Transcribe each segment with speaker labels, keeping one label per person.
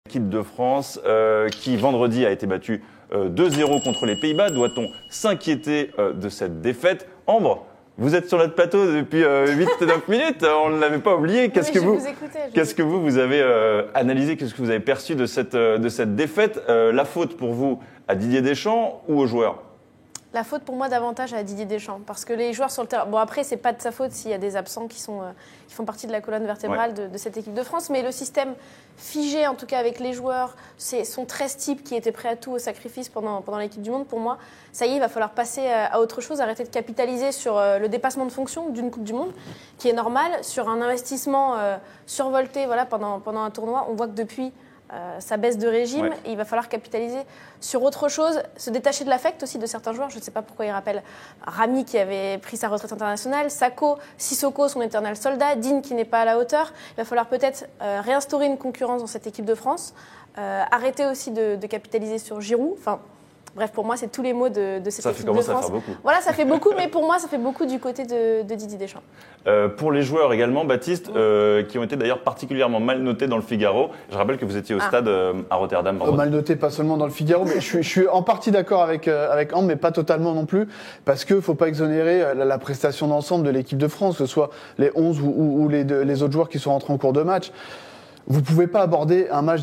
Speaker 1: L'équipe de France qui vendredi a été battue 2-0 contre les Pays-Bas. Doit-on s'inquiéter de cette défaite? Ambre, vous êtes sur notre plateau depuis 8-9 minutes, on ne l'avait pas oublié. Qu'est-ce que vous avez analysé, qu'est-ce que vous avez perçu de cette défaite? La faute pour vous à Didier Deschamps ou aux joueurs?
Speaker 2: La faute pour moi davantage à Didier Deschamps, parce que les joueurs sur le terrain... Bon, après, c'est pas de sa faute s'il y a des absents qui font partie de la colonne vertébrale de cette équipe de France, mais le système figé, en tout cas avec les joueurs, c'est son 13 type qui était prêt à tout au sacrifice pendant l'équipe du monde, pour moi, ça y est, il va falloir passer à autre chose, arrêter de capitaliser sur le dépassement de fonction d'une Coupe du Monde, qui est normal, sur un investissement survolté pendant un tournoi. On voit que depuis... ça baisse de régime, et il va falloir capitaliser sur autre chose, se détacher de l'affect aussi de certains joueurs. Je ne sais pas pourquoi il rappelle Rami qui avait pris sa retraite internationale, Sissoko, son éternel soldat, Digne qui n'est pas à la hauteur. Il va falloir peut-être réinstaurer une concurrence dans cette équipe de France, arrêter aussi de capitaliser sur Giroud. Bref, pour moi, c'est tous les mots de cette équipe de France. Ça commence à faire beaucoup. Voilà, ça fait beaucoup, mais pour moi, ça fait beaucoup du côté de Didier Deschamps.
Speaker 1: Pour les joueurs également, Baptiste, qui ont été d'ailleurs particulièrement mal notés dans le Figaro. Je rappelle que vous étiez au stade à Rotterdam.
Speaker 3: Mal notés, pas seulement dans le Figaro, mais je suis en partie d'accord avec Ambre, mais pas totalement non plus, parce qu'il ne faut pas exonérer la prestation d'ensemble de l'équipe de France, que ce soit les 11 ou les autres joueurs qui sont rentrés en cours de match. Vous ne pouvez pas aborder un match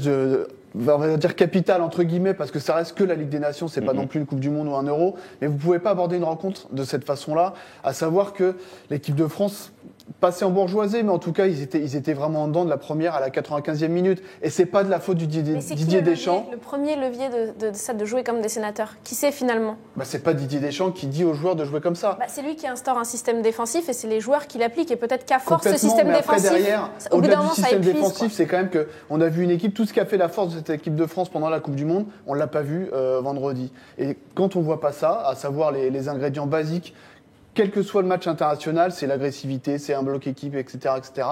Speaker 3: on va dire capital entre guillemets, parce que ça reste que la Ligue des Nations, c'est pas non plus une Coupe du Monde ou un Euro, mais vous pouvez pas aborder une rencontre de cette façon-là, à savoir que l'équipe de France passait en bourgeoisie, mais en tout cas ils étaient vraiment en dedans de la première à la 95e minute, et c'est pas de la faute du Didier Deschamps.
Speaker 2: Le premier levier de jouer comme des sénateurs, qui c'est finalement?
Speaker 3: C'est pas Didier Deschamps qui dit aux joueurs de jouer comme ça.
Speaker 2: C'est lui qui instaure un système défensif, et c'est les joueurs qui l'appliquent, et peut-être qu'à force ce système
Speaker 3: mais
Speaker 2: défensif,
Speaker 3: après derrière, au-delà du système défensif, c'est quand même que on a vu une équipe, tout ce qui a fait la force de cette équipe de France pendant la Coupe du Monde, on l'a pas vu vendredi. Et quand on voit pas ça, à savoir les ingrédients basiques, quel que soit le match international, c'est l'agressivité, c'est un bloc équipe, etc., etc.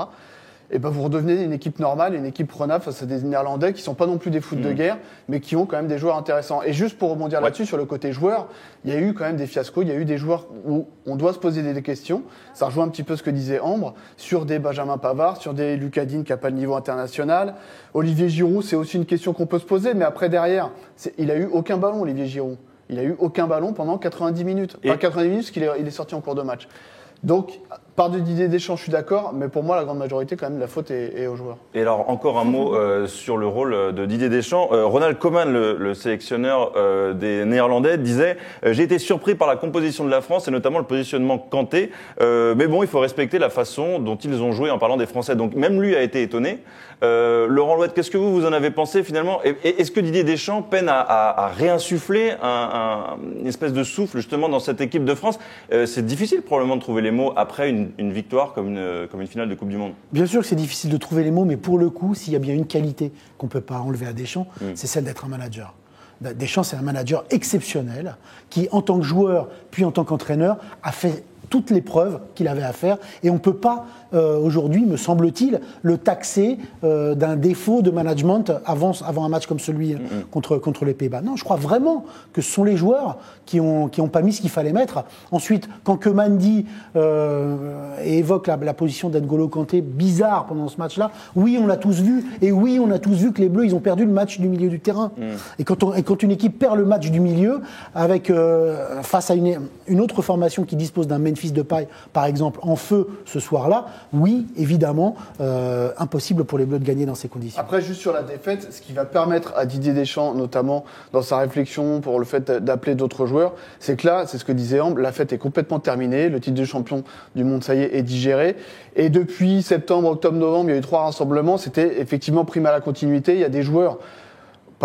Speaker 3: Et vous redevenez une équipe normale, une équipe prenable face à des Néerlandais qui sont pas non plus des foot de guerre, mais qui ont quand même des joueurs intéressants. Et juste pour rebondir là-dessus, sur le côté joueur, il y a eu quand même des fiascos, il y a eu des joueurs où on doit se poser des questions. Ça rejoint un petit peu ce que disait Ambre, sur des Benjamin Pavard, sur des Lucas Digne qui n'a pas le niveau international. Olivier Giroud, c'est aussi une question qu'on peut se poser, mais après derrière, il a eu aucun ballon, Olivier Giroud. Il a eu aucun ballon pendant 90 minutes. Pas 90 minutes, parce qu'il est sorti en cours de match. Donc, par de Didier Deschamps, je suis d'accord, mais pour moi, la grande majorité, quand même, la faute est aux joueurs.
Speaker 1: Et alors, encore un mot sur le rôle de Didier Deschamps. Ronald Koeman, le sélectionneur des Néerlandais, disait « J'ai été surpris par la composition de la France et notamment le positionnement Kanté. Mais bon, il faut respecter la façon dont ils ont joué en parlant des Français. » Donc, même lui a été étonné. Laurent Louette, qu'est-ce que vous en avez pensé finalement? Est-ce que Didier Deschamps peine à réinsuffler une espèce de souffle justement dans cette équipe de France? C'est difficile probablement de trouver les mots après une victoire comme une finale de Coupe du Monde.
Speaker 4: Bien sûr que c'est difficile de trouver les mots, mais pour le coup, s'il y a bien une qualité qu'on ne peut pas enlever à Deschamps, c'est celle d'être un manager. Deschamps, c'est un manager exceptionnel qui, en tant que joueur, puis en tant qu'entraîneur, a fait toutes les preuves qu'il avait à faire. Et on ne peut pas, aujourd'hui, me semble-t-il, le taxer d'un défaut de management avant un match comme celui contre les Pays-Bas. Non, je crois vraiment que ce sont les joueurs qui ont pas mis ce qu'il fallait mettre. Ensuite, quand Koeman dit et évoque la position d'N'Golo Kanté bizarre pendant ce match-là, oui, on l'a tous vu. Et oui, on a tous vu que les Bleus, ils ont perdu le match du milieu du terrain. Et quand une équipe perd le match du milieu, avec face à une autre formation qui dispose d'un Memphis Depay, par exemple, en feu ce soir-là, oui, évidemment, impossible pour les Bleus de gagner dans ces conditions.
Speaker 3: Après, juste sur la défaite, ce qui va permettre à Didier Deschamps, notamment dans sa réflexion pour le fait d'appeler d'autres joueurs, c'est que là, c'est ce que disait Ambre, la fête est complètement terminée, le titre de champion du monde, ça y est digéré. Et depuis septembre, octobre, novembre, il y a eu 3 rassemblements, c'était effectivement prime à la continuité. Il y a des joueurs,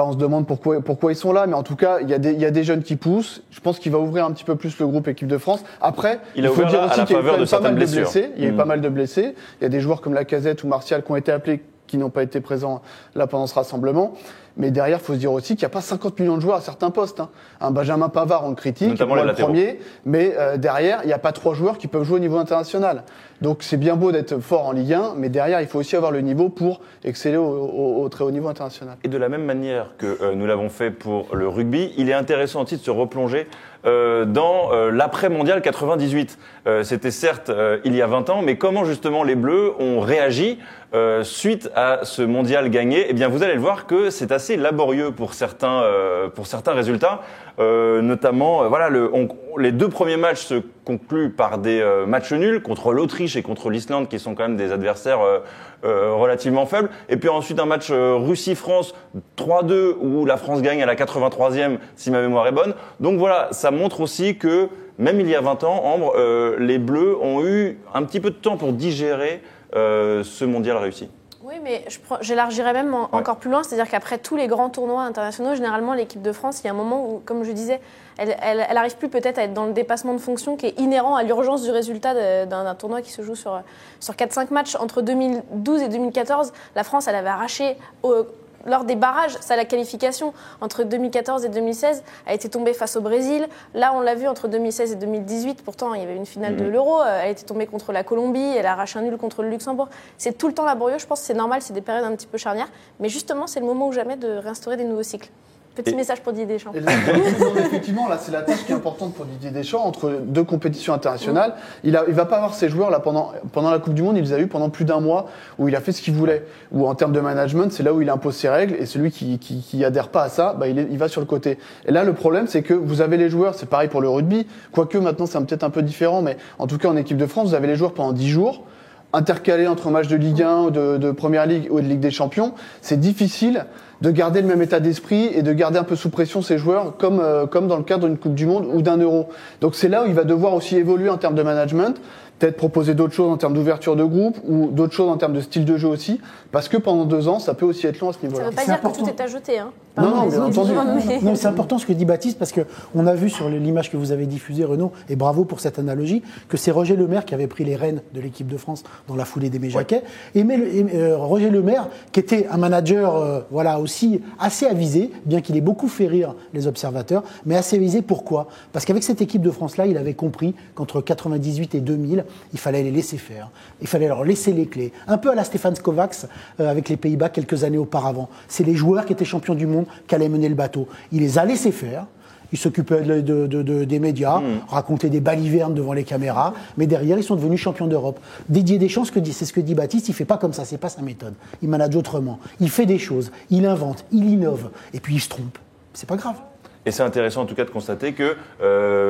Speaker 3: on se demande pourquoi ils sont là, mais en tout cas, il y a des jeunes qui poussent. Je pense qu'il va ouvrir un petit peu plus le groupe équipe de France. Après, il faut dire aussi qu'il y a eu pas mal de blessés. Il y a eu pas mal de blessés. Il y a des joueurs comme Lacazette ou Martial qui ont été appelés, qui n'ont pas été présents là pendant ce rassemblement. Mais derrière, il faut se dire aussi qu'il n'y a pas 50 millions de joueurs à certains postes. Un Benjamin Pavard, on le critique,
Speaker 1: notamment le premier,
Speaker 3: mais derrière, il n'y a pas 3 joueurs qui peuvent jouer au niveau international. Donc c'est bien beau d'être fort en Ligue 1, mais derrière, il faut aussi avoir le niveau pour exceller au très haut niveau international.
Speaker 1: Et de la même manière que nous l'avons fait pour le rugby, il est intéressant aussi de se replonger dans l'après-mondial 98. C'était certes il y a 20 ans, mais comment justement les Bleus ont réagi suite à ce mondial gagné? Eh bien, vous allez le voir que c'est assez laborieux pour certains résultats. Notamment, les 2 premiers matchs se concluent par des matchs nuls contre l'Autriche et contre l'Islande, qui sont quand même des adversaires relativement faibles. Et puis ensuite un match Russie-France 3-2 où la France gagne à la 83e, si ma mémoire est bonne. Donc voilà, ça montre aussi que même il y a 20 ans, Ambre, les Bleus ont eu un petit peu de temps pour digérer ce mondial réussi.
Speaker 2: Oui, mais j'élargirais même encore plus loin, c'est-à-dire qu'après tous les grands tournois internationaux, généralement l'équipe de France, il y a un moment où, comme je disais, elle arrive plus peut-être à être dans le dépassement de fonction qui est inhérent à l'urgence du résultat d'un tournoi qui se joue sur 4-5 matchs. Entre 2012 et 2014, la France, elle avait arraché lors des barrages, ça la qualification entre 2014 et 2016 a été tombée face au Brésil. Là, on l'a vu entre 2016 et 2018. Pourtant, il y avait une finale de l'Euro. Elle était tombée contre la Colombie. Elle a arraché un nul contre le Luxembourg. C'est tout le temps laborieux. Je pense que c'est normal. C'est des périodes un petit peu charnières. Mais justement, c'est le moment ou jamais de réinstaurer des nouveaux cycles. Petit message pour Didier Deschamps.
Speaker 3: Effectivement, là, c'est la tâche qui est importante pour Didier Deschamps entre 2 compétitions internationales. Il va pas avoir ses joueurs là pendant la Coupe du Monde. Il les a eu pendant plus d'1 mois où il a fait ce qu'il voulait. Ou en termes de management, c'est là où il impose ses règles et celui qui adhère pas à ça, il va sur le côté. Et là, le problème, c'est que vous avez les joueurs. C'est pareil pour le rugby. Quoique maintenant, c'est peut-être un peu différent, mais en tout cas, en équipe de France, vous avez les joueurs pendant 10 jours. Intercalés entre matchs de Ligue 1, de Première Ligue ou de Ligue des Champions, c'est difficile de garder le même état d'esprit et de garder un peu sous pression ses joueurs comme dans le cadre d'une Coupe du Monde ou d'un Euro. Donc c'est là où il va devoir aussi évoluer en termes de management, peut-être proposer d'autres choses en termes d'ouverture de groupe ou d'autres choses en termes de style de jeu aussi, parce que pendant 2 ans, ça peut aussi être long à ce niveau-là.
Speaker 2: Ça ne veut pas dire que tout est à jeter. Hein.
Speaker 3: Non, bien entendu.
Speaker 4: Non, c'est important ce que dit Baptiste, parce qu'on a vu sur l'image que vous avez diffusée, Renaud, et bravo pour cette analogie, que c'est Roger Lemaire qui avait pris les rênes de l'équipe de France dans la foulée d'Aimé Jacquet. Roger Lemaire, qui était un manager aussi assez avisé, bien qu'il ait beaucoup fait rire les observateurs, mais assez avisé. Pourquoi? Parce qu'avec cette équipe de France-là, il avait compris qu'entre 98 et 2000, il fallait les laisser faire. Il fallait leur laisser les clés. Un peu à la Stefan Kovacs avec les Pays-Bas quelques années auparavant. C'est les joueurs qui étaient champions du monde qui allaient mener le bateau. Il les a laissés faire. Il s'occupait des médias, racontait des balivernes devant les caméras, mais derrière, ils sont devenus champions d'Europe. Didier Deschamps, c'est ce que dit Baptiste, il ne fait pas comme ça, c'est pas sa méthode. Il manage autrement. Il fait des choses, il invente, il innove, et puis il se trompe. C'est pas grave.
Speaker 1: Et c'est intéressant en tout cas de constater que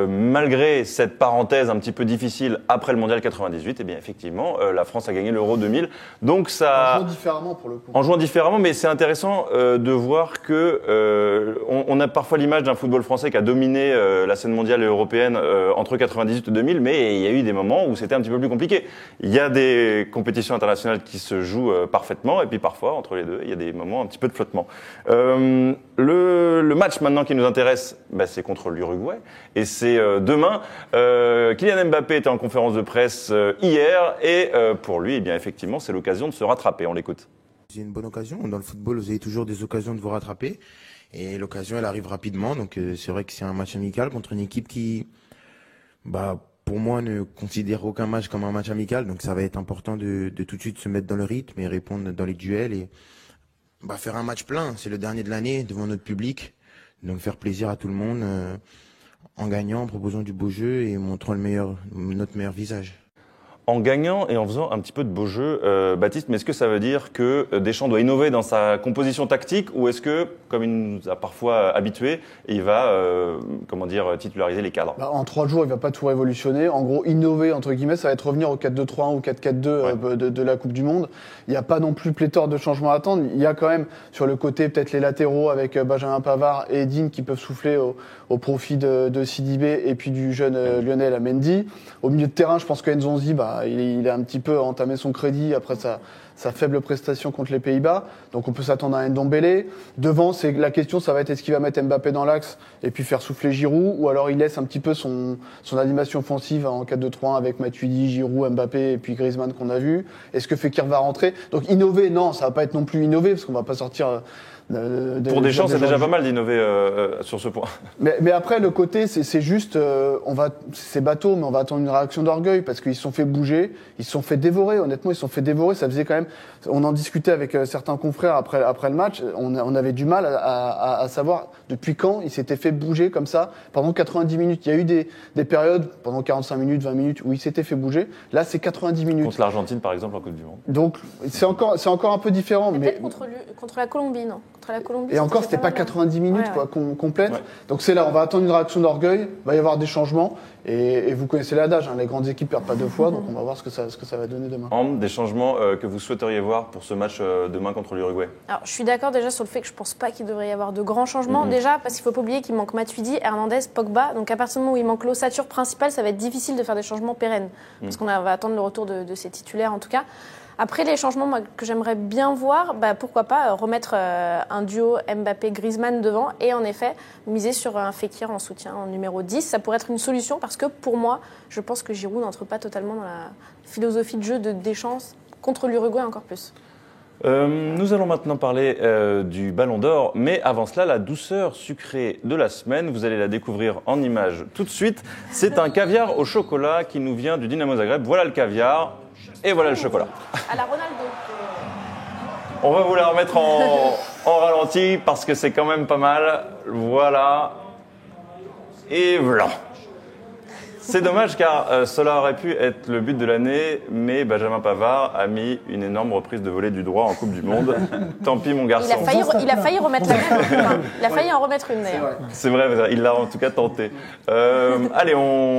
Speaker 1: malgré cette parenthèse un petit peu difficile après le Mondial 98, eh bien effectivement, la France a gagné l'Euro 2000. Donc ça...
Speaker 3: En jouant différemment pour le coup.
Speaker 1: En jouant différemment, mais c'est intéressant de voir que on a parfois l'image d'un football français qui a dominé la scène mondiale et européenne entre 98 et 2000, mais il y a eu des moments où c'était un petit peu plus compliqué. Il y a des compétitions internationales qui se jouent parfaitement, et puis parfois, entre les deux, il y a des moments un petit peu de flottement. Le match maintenant qui nous intéresse, c'est contre l'Uruguay et c'est demain. Kylian Mbappé était en conférence de presse hier et pour lui, eh bien effectivement, c'est l'occasion de se rattraper. On l'écoute.
Speaker 5: C'est une bonne occasion. Dans le football, vous avez toujours des occasions de vous rattraper et l'occasion, elle arrive rapidement. Donc c'est vrai que c'est un match amical contre une équipe qui, pour moi, ne considère aucun match comme un match amical. Donc ça va être important de tout de suite se mettre dans le rythme et répondre dans les duels et faire un match plein. C'est le dernier de l'année devant notre public. Donc faire plaisir à tout le monde en gagnant, en proposant du beau jeu et montrant notre meilleur visage.
Speaker 1: En gagnant et en faisant un petit peu de beau jeu, Baptiste, mais est-ce que ça veut dire que Deschamps doit innover dans sa composition tactique ou est-ce que, comme il nous a parfois habitués, il va titulariser les cadres?
Speaker 3: En 3 jours, il va pas tout révolutionner. En gros, innover, entre guillemets, ça va être revenir au 4-2-3-1 ou 4-4-2 de la Coupe du Monde. Il n'y a pas non plus pléthore de changements à attendre. Il y a quand même, sur le côté, peut-être les latéraux avec Benjamin Pavard et Digne qui peuvent souffler au profit de Sidibé et puis du jeune Lionel Mendy. Au milieu de terrain, je pense que Nzonzi, il a un petit peu entamé son crédit après sa faible prestation contre les Pays-Bas. Donc on peut s'attendre à un Ndombele. Devant, la question, ça va être est-ce qu'il va mettre Mbappé dans l'axe et puis faire souffler Giroud, ou alors il laisse un petit peu son animation offensive en 4-2-3-1 avec Matuidi, Giroud, Mbappé et puis Griezmann qu'on a vu. Est-ce que Fekir va rentrer? Donc innover, non, ça va pas être non plus innover parce qu'on va pas sortir...
Speaker 1: Pour Deschamps, c'est déjà pas mal d'innover sur ce point.
Speaker 3: Mais après, le côté, c'est juste, c'est bateau, mais on va attendre une réaction d'orgueil parce qu'ils se sont fait bouger, ils se sont fait dévorer. Honnêtement, ils se sont fait dévorer. Ça faisait quand même on en discutait avec certains confrères après le match, on avait du mal à savoir depuis quand il s'était fait bouger comme ça pendant 90 minutes. Il y a eu des périodes pendant 45 minutes, 20 minutes où il s'était fait bouger. Là, c'est 90 minutes.
Speaker 1: Contre l'Argentine, par exemple, en Coupe du Monde.
Speaker 3: Donc, c'est encore un peu différent. Mais
Speaker 2: contre la Colombie, non. Contre la Colombie.
Speaker 3: Et encore, c'était pas 90 minutes complètes. Ouais. Donc c'est là, on va attendre une réaction d'orgueil. Il va y avoir des changements. Et vous connaissez l'adage, hein, les grandes équipes perdent pas deux fois. Donc on va voir ce que ça va donner demain.
Speaker 1: Des changements que vous souhaiteriez voir pour ce match demain contre l'Uruguay?
Speaker 2: Alors, je suis d'accord déjà sur le fait que je pense pas qu'il devrait y avoir de grands changements. Déjà, parce qu'il faut pas oublier qu'il manque Matuidi, Hernandez, Pogba. Donc à partir du moment où il manque l'ossature principale, ça va être difficile de faire des changements pérennes. Parce qu'on va attendre le retour de ces titulaires en tout cas. Après, les changements que j'aimerais bien voir, pourquoi pas remettre un duo Mbappé-Griezmann devant et en effet miser sur un Fekir en soutien en numéro 10. Ça pourrait être une solution parce que pour moi, je pense que Giroud n'entre pas totalement dans la philosophie de jeu de Deschamps contre l'Uruguay encore plus.
Speaker 1: Nous allons maintenant parler du Ballon d'Or, mais avant cela, la douceur sucrée de la semaine, vous allez la découvrir en images tout de suite. C'est un caviar au chocolat qui nous vient du Dynamo Zagreb. Voilà le caviar et voilà le chocolat.
Speaker 2: À la Ronaldo.
Speaker 1: On va vous la remettre en ralenti parce que c'est quand même pas mal. Voilà. Et voilà. C'est dommage car cela aurait pu être le but de l'année, mais Benjamin Pavard a mis une énorme reprise de volée du droit en Coupe du Monde. Tant pis mon garçon.
Speaker 2: Il a failli remettre la même. Il a failli en remettre une d'ailleurs.
Speaker 1: C'est vrai, il l'a en tout cas tenté. Allez, on...